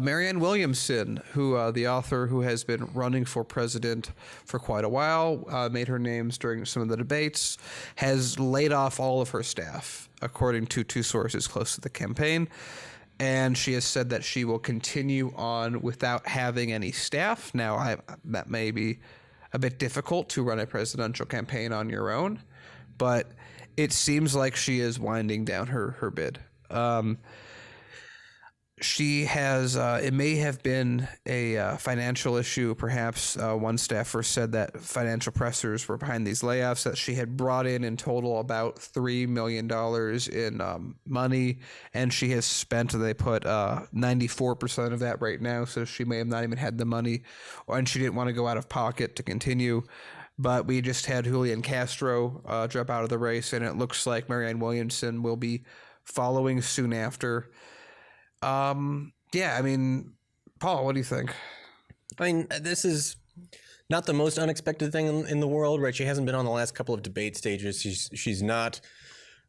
Marianne Williamson, who the author who has been running for president for quite a while, made her names during some of the debates, has laid off all of her staff, according to two sources close to the campaign. And she has said that she will continue on without having any staff. Now, that may be a bit difficult to run a presidential campaign on your own, but it seems like she is winding down her bid. She has, it may have been a financial issue, perhaps. One staffer said that financial pressures were behind these layoffs, that she had brought in total about $3 million in money, and she has spent, they put 94% of that right now, so she may have not even had the money, and she didn't want to go out of pocket to continue. But we just had Julian Castro drop out of the race, and it looks like Marianne Williamson will be following soon after. Yeah, I mean, Paul, what do you think? I mean, this is not the most unexpected thing in the world, right? She hasn't been on the last couple of debate stages. She's not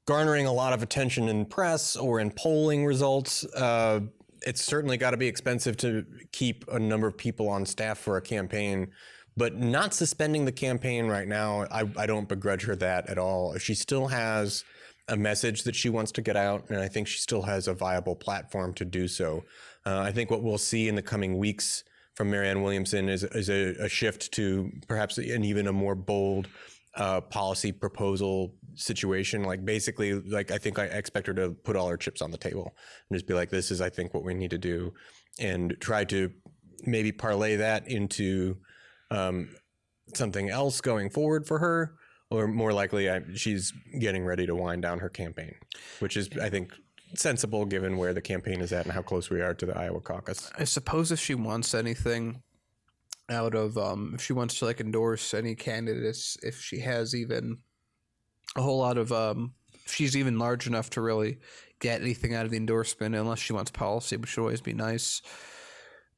garnering a lot of attention in press or in polling results. It's certainly got to be expensive to keep a number of people on staff for a campaign, but not suspending the campaign right now, I don't begrudge her that at all. She still has a message that she wants to get out, and I think she still has a viable platform to do so. I think what we'll see in the coming weeks from Marianne Williamson is a shift to perhaps an even a more bold policy proposal situation. Like basically, like I think I expect her to put all her chips on the table and just be like, this is, I think, what we need to do, and try to maybe parlay that into something else going forward for her. Or more likely, she's getting ready to wind down her campaign, which is, I think, sensible given where the campaign is at and how close we are to the Iowa caucus. I suppose if she wants anything out of, if she wants to like endorse any candidates, if she has even a whole lot of, if she's even large enough to really get anything out of the endorsement, unless she wants policy, which would always be nice.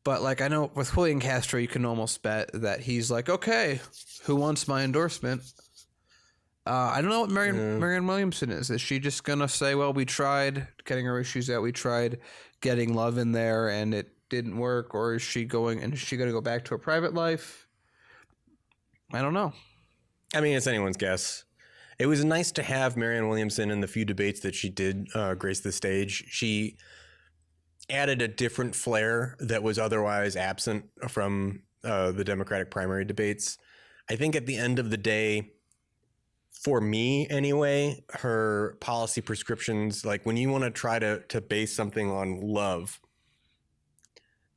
But like I know with Julian Castro, you can almost bet that he's like, okay, who wants my endorsement? I don't know what Marianne Williamson is. Is she just going to say, well, we tried getting our issues out, we tried getting love in there, and it didn't work? Or is she going to go back to a private life? I don't know. I mean, it's anyone's guess. It was nice to have Marianne Williamson in the few debates that she did grace the stage. She added a different flair that was otherwise absent from the Democratic primary debates. I think at the end of the day, for me anyway, her policy prescriptions, like when you want to try to base something on love,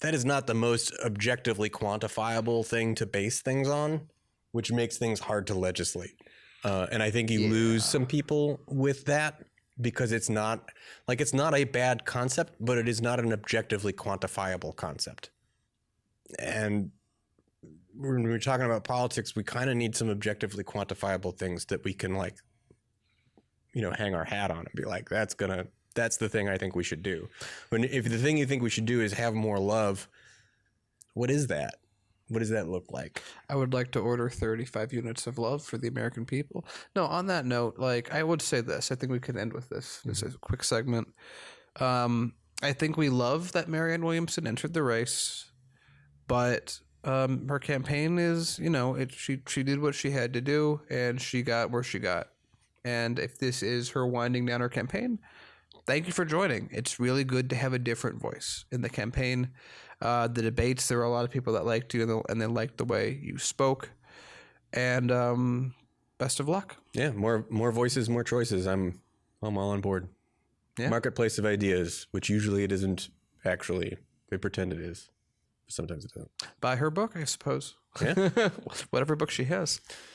that is not the most objectively quantifiable thing to base things on, which makes things hard to legislate. And I think you lose some people with that because it's not a bad concept, but it is not an objectively quantifiable concept. And when we're talking about politics, we kind of need some objectively quantifiable things that we can hang our hat on and be like, that's the thing I think we should do. If the thing you think we should do is have more love, what is that? What does that look like? I would like to order 35 units of love for the American people. No, on that note, like I would say this, I think we can end with this. This is a quick segment. I think we love that Marianne Williamson entered the race, but her campaign is, she did what she had to do, and she got where she got. And if this is her winding down her campaign, thank you for joining. It's really good to have a different voice in the campaign. The debates, there were a lot of people that liked you, and they liked the way you spoke. And best of luck. Yeah, more voices, more choices. I'm all on board. Yeah. Marketplace of ideas, which usually it isn't actually. They pretend it is. Sometimes it doesn't. Buy her book, I suppose. Yeah. Whatever book she has.